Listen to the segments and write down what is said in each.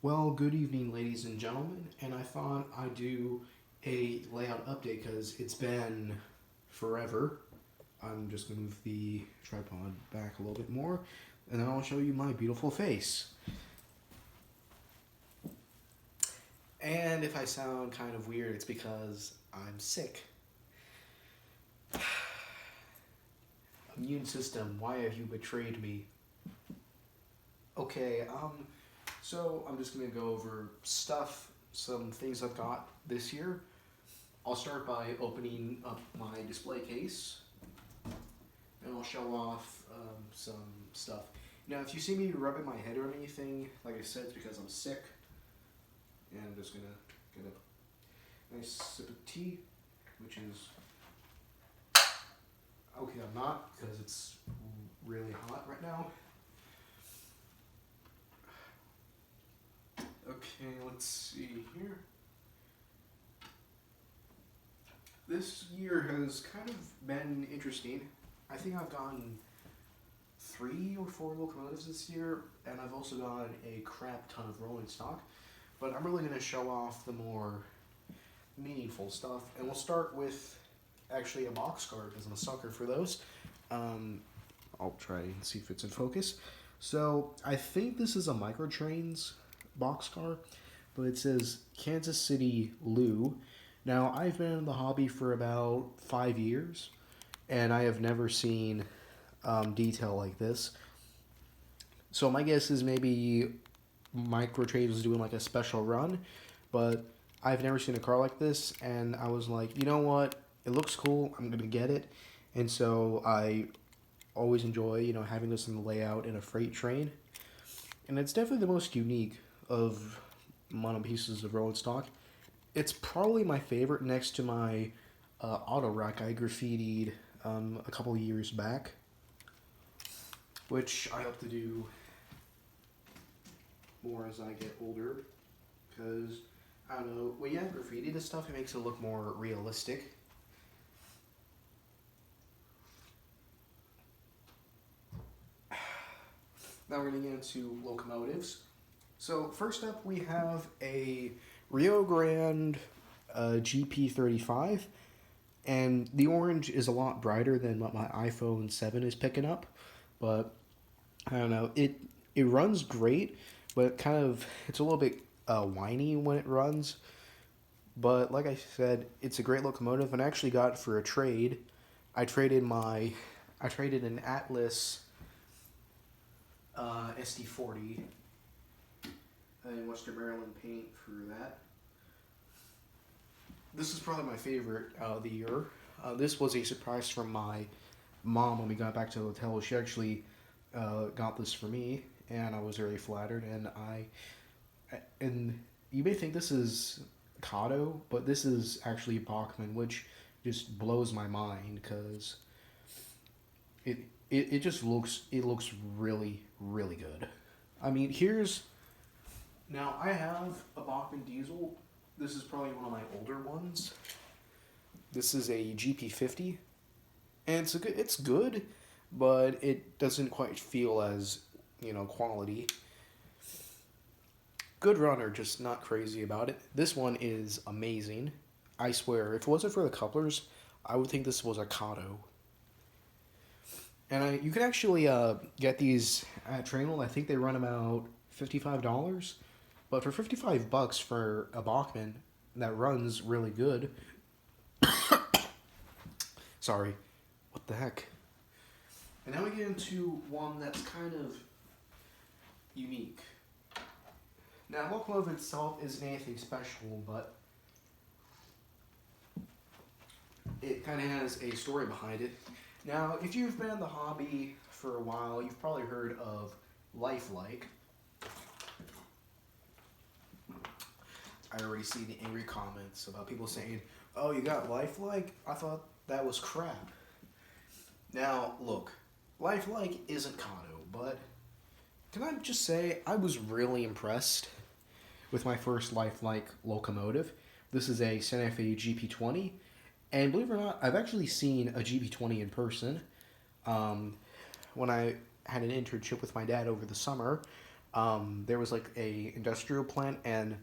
Well, good evening, ladies and gentlemen, and I thought I'd do a layout update because it's been forever. I'm just going to move the tripod back a little bit more, and then I'll show you my beautiful face. And if I sound kind of weird, it's because I'm sick. Immune system, why have you betrayed me? Okay, so I'm just gonna go over some things I've got this year. I'll start by opening up my display case, and I'll show off some stuff. Now, if you see me rubbing my head or anything, like I said, it's because I'm sick, and I'm just gonna get a nice sip of tea, which is okay. I'm not because it's really hot right now. Okay, let's see here. This year has kind of been interesting. I think I've gotten 3 or 4 locomotives this year, and I've also gotten a crap ton of rolling stock. But I'm really going to show off the more meaningful stuff, and we'll start with actually a boxcar because I'm a sucker for those. I'll try and see if it's in focus. So I think this is a Microtrains boxcar, but it says Kansas City Lou. Now, I've been in the hobby for about 5 years, and I have never seen detail like this. So my guess is maybe Microtrade was doing like a special run, but I've never seen a car like this, and I was like, you know what? It looks cool. I'm gonna get it, and so I always enjoy having this in the layout in a freight train, and it's definitely the most unique of mono pieces of rolling stock. It's probably my favorite next to my auto rack I graffitied a couple of years back, which I hope to do more as I get older, because I don't know, when you have graffiti this stuff, it makes it look more realistic. Now we're going to get into locomotives. So first up, we have a Rio Grande GP35, and the orange is a lot brighter than what my iPhone 7 is picking up, but I don't know. It runs great, but it's a little bit whiny when it runs. But like I said, it's a great locomotive, and I actually got it for a trade. I traded an Atlas SD40 in Western Maryland paint for that. This is probably my favorite of the year. This was a surprise from my mom when we got back to the hotel. She actually got this for me, and I was very flattered. And you may think this is Kato, but this is actually Bachmann, which just blows my mind because it just looks really really good. I mean, now I have a Bachmann diesel. This is probably one of my older ones. This is a GP50, and it's good, but it doesn't quite feel as quality. Good runner, just not crazy about it. This one is amazing. I swear, if it wasn't for the couplers, I would think this was a Kato. And you can actually get these at Trainwell. I think they run about $55. But for $55 for a Bachmann that runs really good, sorry, what the heck? And now we get into one that's kind of unique. Now, locomotive itself isn't anything special, but it kind of has a story behind it. Now, if you've been in the hobby for a while, you've probably heard of Lifelike. I already see the angry comments about people saying, "Oh, you got Lifelike? I thought that was crap." Now, look, Lifelike isn't Kato, but can I just say I was really impressed with my first Lifelike locomotive. This is a Santa Fe GP20, and believe it or not, I've actually seen a GP20 in person. When I had an internship with my dad over the summer, There was like a industrial plant, and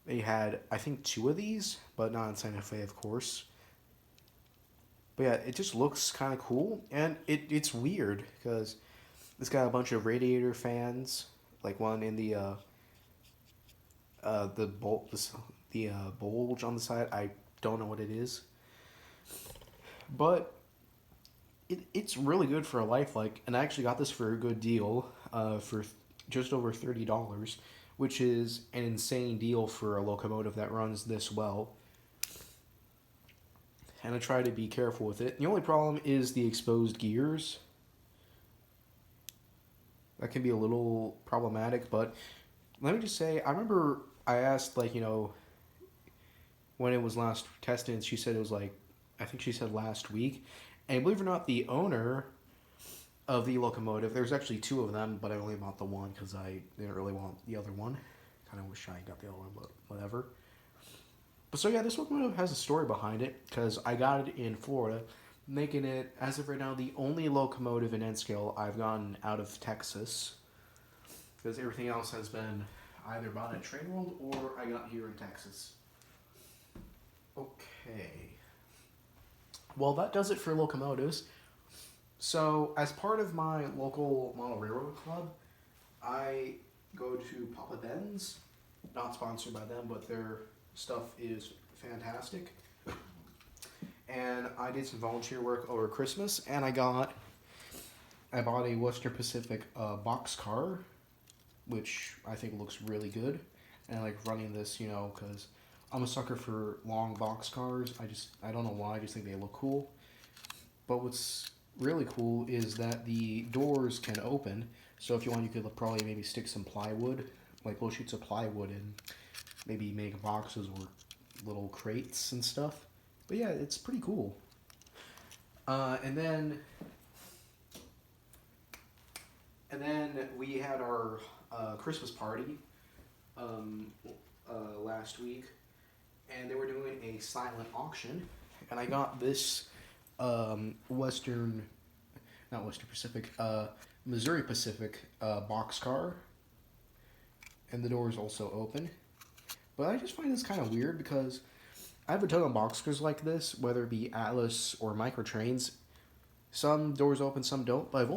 they had I think two of these, but not in Santa Fe, of course. But yeah, it just looks kind of cool, and it's weird because it's got a bunch of radiator fans, like one in the bulge on the side. I don't know what it is, but it's really good for a life like. And I actually got this for a good deal, for just over $30, which is an insane deal for a locomotive that runs this well. And I try to be careful with it. The only problem is the exposed gears. That can be a little problematic, but let me just say, I remember I asked, like, when it was last tested, and she said it was like, I think she said last week. And believe it or not, the owner of the locomotive, there's actually two of them, but I only bought the one because I didn't really want the other one. Kind of wish I got the other one, but whatever. But so yeah, this locomotive has a story behind it because I got it in Florida, making it, as of right now, the only locomotive in N-scale I've gotten out of Texas. Because everything else has been either bought at Train World or I got here in Texas. Okay. Well, that does it for locomotives. So, as part of my local model railroad club, I go to Papa Ben's. Not sponsored by them, but their stuff is fantastic. And I did some volunteer work over Christmas, and I bought a Western Pacific boxcar, which I think looks really good. And I like running this, because I'm a sucker for long boxcars. I don't know why, I just think they look cool. But what's really cool is that the doors can open. So if you want, you could probably maybe stick some plywood, like little sheets of plywood, and maybe make boxes or little crates and stuff. But yeah, it's pretty cool. And then we had our Christmas party last week, and they were doing a silent auction, and I got this Missouri Pacific boxcar, and the door is also open. But I just find this kind of weird because I have a ton of boxcars like this, whether it be Atlas or Microtrains. Some doors open, some don't, but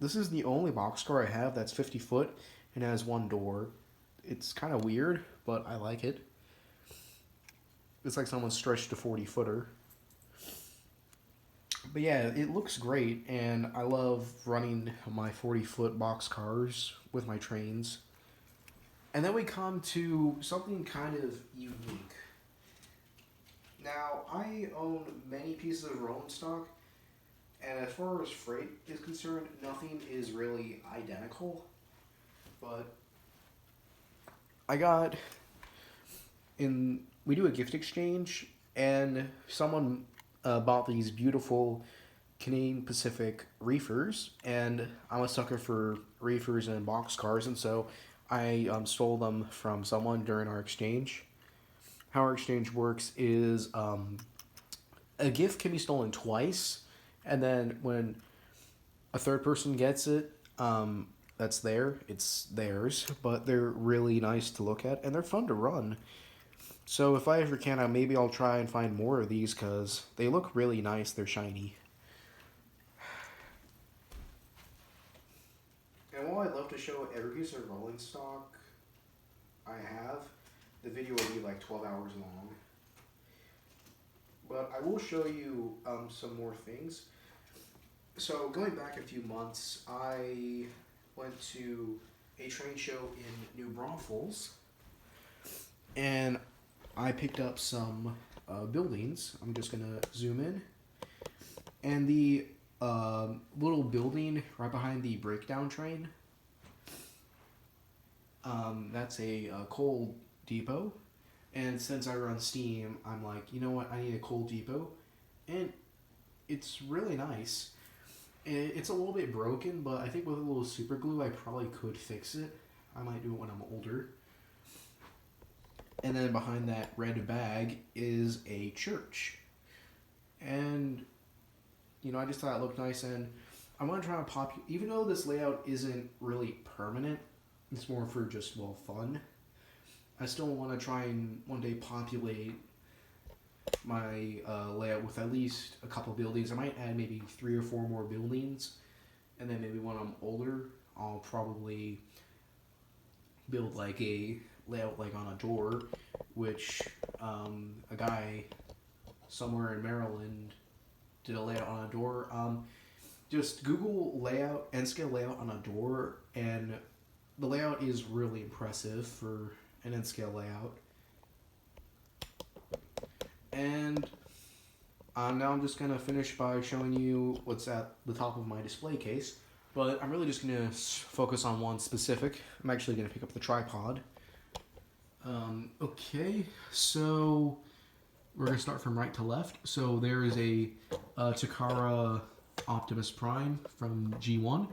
this is the only boxcar I have that's 50 foot and has one door. It's kind of weird, but I like it. It's like someone stretched a 40-footer. But yeah, it looks great, and I love running my 40-foot boxcars with my trains. And then we come to something kind of unique. Now, I own many pieces of rolling stock, and as far as freight is concerned, nothing is really identical. But we do a gift exchange, and someone bought these beautiful Canadian Pacific reefers, and I'm a sucker for reefers and boxcars, and so I stole them from someone during our exchange. How our exchange works is a gift can be stolen twice, and then when a third person gets it, it's theirs, but they're really nice to look at, and they're fun to run. So if I ever can, maybe I'll try and find more of these, because they look really nice, they're shiny. And while I'd love to show every piece of rolling stock I have, the video will be like 12 hours long. But I will show you some more things. So going back a few months, I went to a train show in New Braunfels, and I picked up some buildings. I'm just going to zoom in. And the little building right behind the breakdown train, that's a coal depot. And since I run Steam, I'm like, you know what, I need a coal depot. And it's really nice. It's a little bit broken, but I think with a little super glue, I probably could fix it. I might do it when I'm older. And then behind that red bag is a church. And, I just thought it looked nice, and I want to try to even though this layout isn't really permanent, It's more for just, well, fun. I still want to try and one day populate my layout with at least a couple buildings. I might add maybe 3 or 4 more buildings, and then maybe when I'm older, I'll probably build like a layout like on a door, which a guy somewhere in Maryland did a layout on a door. Just Google layout, N-scale layout on a door, and the layout is really impressive for an N-scale layout. And now I'm just going to finish by showing you what's at the top of my display case. But I'm really just going to focus on one specific. I'm actually going to pick up the tripod. Okay, so we're going to start from right to left. So there is a Takara Optimus Prime from G1.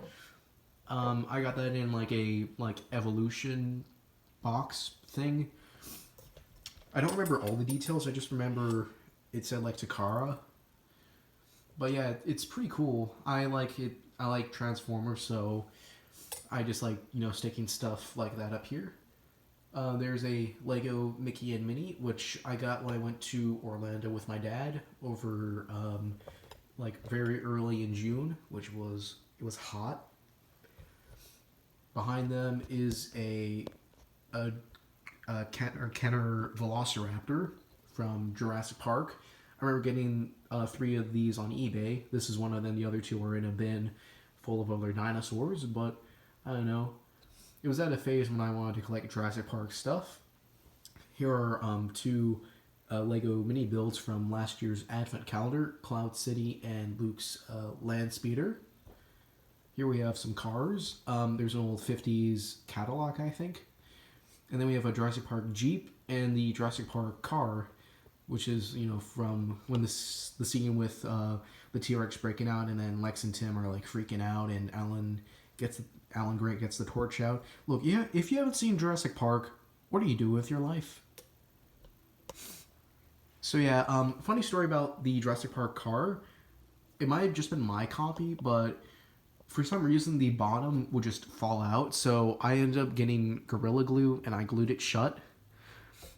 I got that in like a evolution box thing. I don't remember all the details. I just remember it said like Takara. But yeah, it's pretty cool. I like it. I like Transformers, so I just like, sticking stuff like that up here. There's a Lego Mickey and Minnie, which I got when I went to Orlando with my dad over like very early in June, it was hot. Behind them is a Kenner Velociraptor from Jurassic Park. I remember getting 3 of these on eBay. This is one of them. The other 2 are in a bin full of other dinosaurs, but I don't know. It was at a phase when I wanted to collect Jurassic Park stuff. Here are 2 Lego mini builds from last year's Advent Calendar, Cloud City and Luke's Land Speeder. Here we have some cars. There's an old 50s Cadillac, I think. And then we have a Jurassic Park Jeep and the Jurassic Park car, which is, from when the scene with the T-Rex breaking out, and then Lex and Tim are like freaking out, and Alan Grant gets the torch out. Look, yeah, if you haven't seen Jurassic Park, what do you do with your life? So yeah, funny story about the Jurassic Park car. It might have just been my copy, but for some reason the bottom would just fall out, so I ended up getting Gorilla Glue and I glued it shut.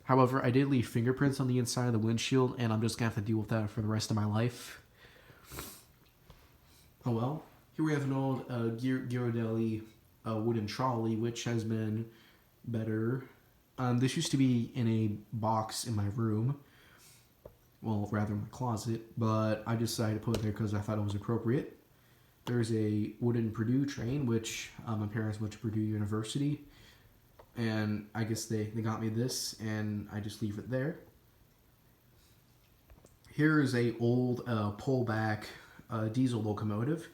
However, I did leave fingerprints on the inside of the windshield, and I'm just going to have to deal with that for the rest of my life. Oh well. Here we have an old Ghirardelli wooden trolley, which has been better. This used to be in a box in my room. Well, rather my closet, but I decided to put it there because I thought it was appropriate. There's a wooden Purdue train, which my parents went to Purdue University. And I guess they got me this, and I just leave it there. Here is a old pullback diesel locomotive,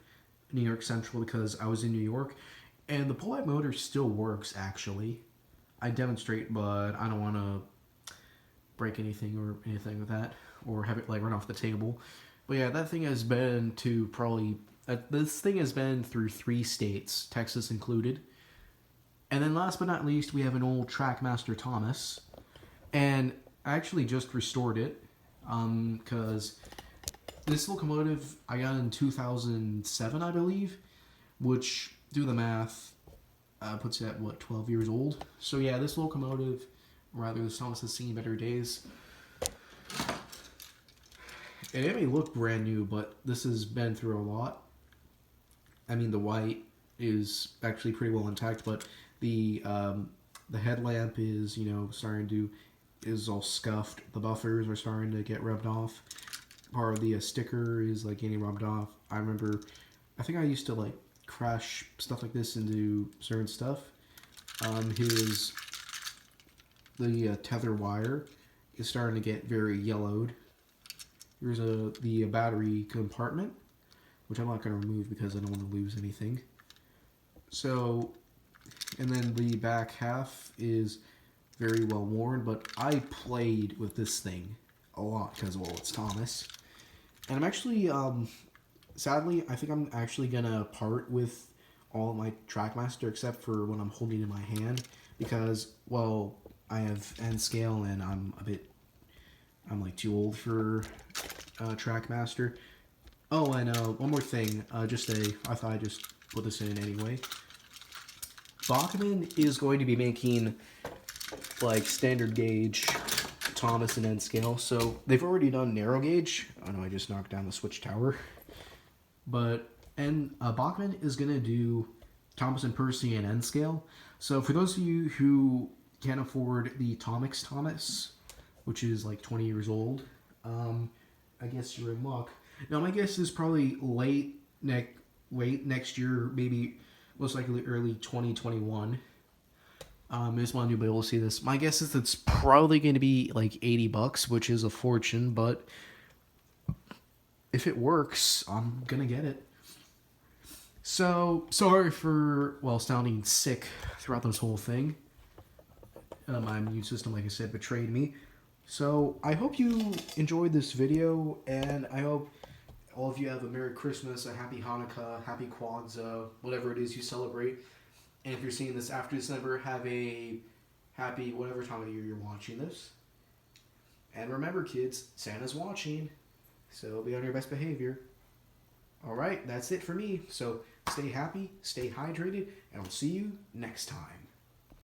New York Central, because I was in New York. And the pullback motor still works, actually. I demonstrate, but I don't want to break anything or anything with that, or have it like run off the table. But yeah, that thing has been to probably... this thing has been through 3 states, Texas included. And then last but not least, we have an old Trackmaster Thomas. And I actually just restored it, because this locomotive I got in 2007, I believe, which, do the math, puts it at, 12 years old? So yeah, this locomotive, or rather this Thomas, has seen better days. And it may look brand new, but this has been through a lot. I mean, the white is actually pretty well intact, but the headlamp is, is all scuffed. The buffers are starting to get rubbed off. Part of the sticker is like getting rubbed off. I think I used to like crash stuff like this into certain stuff. The tether wire is starting to get very yellowed. Here's the battery compartment, which I'm not going to remove because I don't want to lose anything. So, and then the back half is very well worn, but I played with this thing a lot because, well, it's Thomas. And I'm actually, sadly, I think I'm actually going to part with all of my Trackmaster except for when I'm holding it in my hand because, well, I have N-scale and I'm like too old for Trackmaster. Oh, and one more thing, I thought I'd just put this in anyway. Bachmann is going to be making like standard gauge Thomas and N scale. So they've already done narrow gauge. Oh no, I just knocked down the switch tower. But Bachmann is gonna do Thomas and Percy and N scale. So for those of you who can't afford the Tomix Thomas, which is like 20 years old, I guess you're in luck. Now my guess is probably late next year, maybe most likely early 2021. I just want to be able to see this. My guess is it's probably going to be like $80, which is a fortune, but if it works, I'm going to get it. So, sorry for, well, sounding sick throughout this whole thing. My immune system, like I said, betrayed me. So, I hope you enjoyed this video, and I hope all of you have a Merry Christmas, a Happy Hanukkah, Happy Kwanzaa, whatever it is you celebrate. And if you're seeing this after December, have a happy whatever time of year you're watching this. And remember, kids, Santa's watching, so be on your best behavior. Alright, that's it for me. So stay happy, stay hydrated, and I'll see you next time.